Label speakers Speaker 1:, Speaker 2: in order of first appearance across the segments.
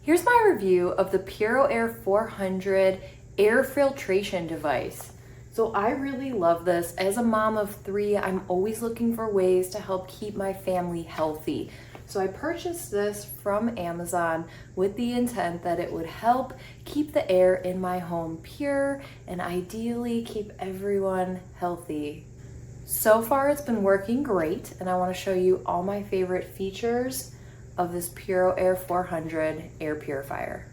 Speaker 1: Here's my review of the PuroAir 400 air filtration device. So I really love this. As a mom of 3, I'm always looking for ways to help keep my family healthy. So I purchased this from Amazon with the intent that it would help keep the air in my home pure and ideally keep everyone healthy. So far it's been working great, and I want to show you all my favorite features of this PuroAir 400 air purifier.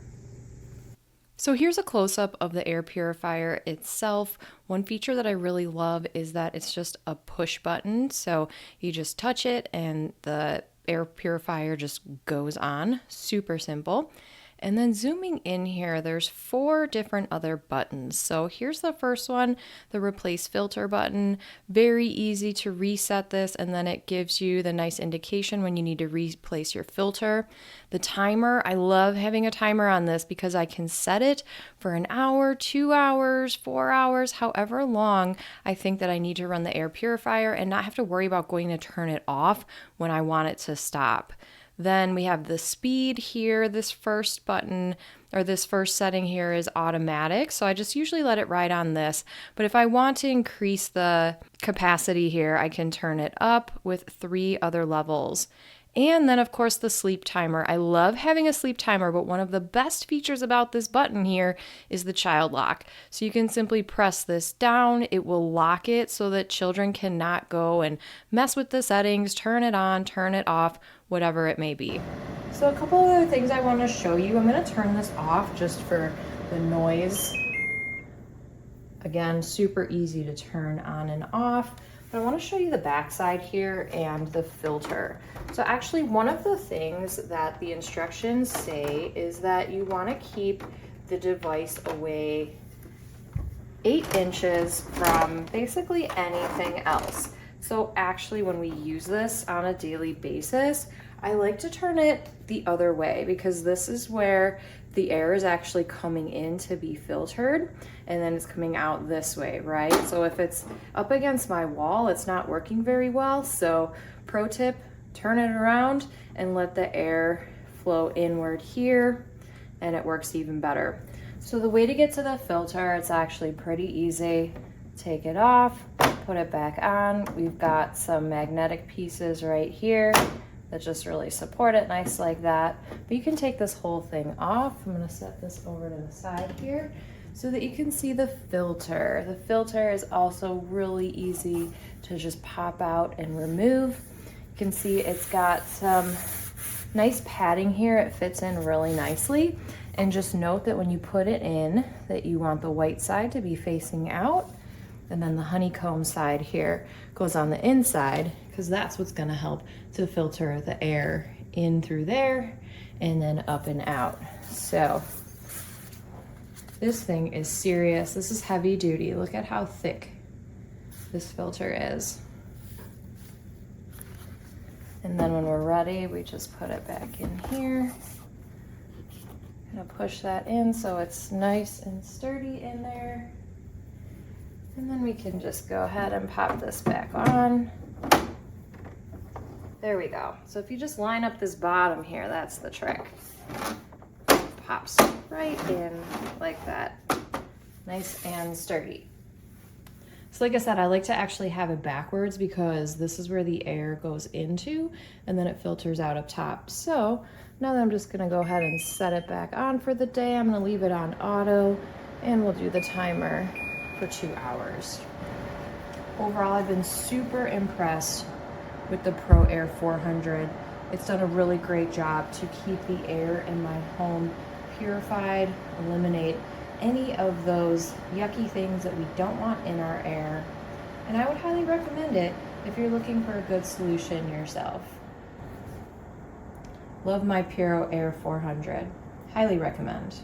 Speaker 1: So here's a close-up of the air purifier itself. One feature that I really love is that it's just a push button. So you just touch it and the air purifier just goes on. Super simple. And then zooming in here, there's 4 different other buttons. So here's the first one, the replace filter button. Very easy to reset this, and then it gives you the nice indication when you need to replace your filter. The timer, I love having a timer on this because I can set it for an hour, 2 hours, 4 hours, however long I think that I need to run the air purifier and not have to worry about going to turn it off when I want it to stop. Then we have the speed here. This first button, or this first setting here, is automatic. So I just usually let it ride on this. But if I want to increase the capacity here, I can turn it up with 3 other levels. And then, of course, the sleep timer. I love having a sleep timer, but one of the best features about this button here is the child lock. So you can simply press this down. It will lock it so that children cannot go and mess with the settings, turn it on, turn it off, whatever it may be. So a couple of other things I want to show you. I'm going to turn this off just for the noise. Again, super easy to turn on and off. But I want to show you the backside here and the filter. So actually, one of the things that the instructions say is that you want to keep the device away 8 inches from basically anything else. So actually, when we use this on a daily basis, I like to turn it the other way because this is where the air is actually coming in to be filtered, and then it's coming out this way, right? So if it's up against my wall, it's not working very well. So pro tip, turn it around and let the air flow inward here, and it works even better. So the way to get to the filter, it's actually pretty easy. Take it off, put it back on. We've got some magnetic pieces right here that just really support it nice like that. But you can take this whole thing off. I'm gonna set this over to the side here so that you can see the filter. The filter is also really easy to just pop out and remove. You can see it's got some nice padding here. It fits in really nicely. And just note that when you put it in, that you want the white side to be facing out, and then the honeycomb side here goes on the inside, because that's what's gonna help to filter the air in through there and then up and out. So this thing is serious. This is heavy duty. Look at how thick this filter is. And then when we're ready, we just put it back in here. Gonna push that in so it's nice and sturdy in there. And then we can just go ahead and pop this back on. There we go. So if you just line up this bottom here, that's the trick. Pops right in like that. Nice and sturdy. So like I said, I like to actually have it backwards because this is where the air goes into and then it filters out up top. So now that I'm just gonna go ahead and set it back on for the day, I'm gonna leave it on auto and we'll do the timer for 2 hours. Overall, I've been super impressed with the PuroAir 400. It's done a really great job to keep the air in my home purified, eliminate any of those yucky things that we don't want in our air. And I would highly recommend it if you're looking for a good solution yourself. Love my PuroAir 400. Highly recommend.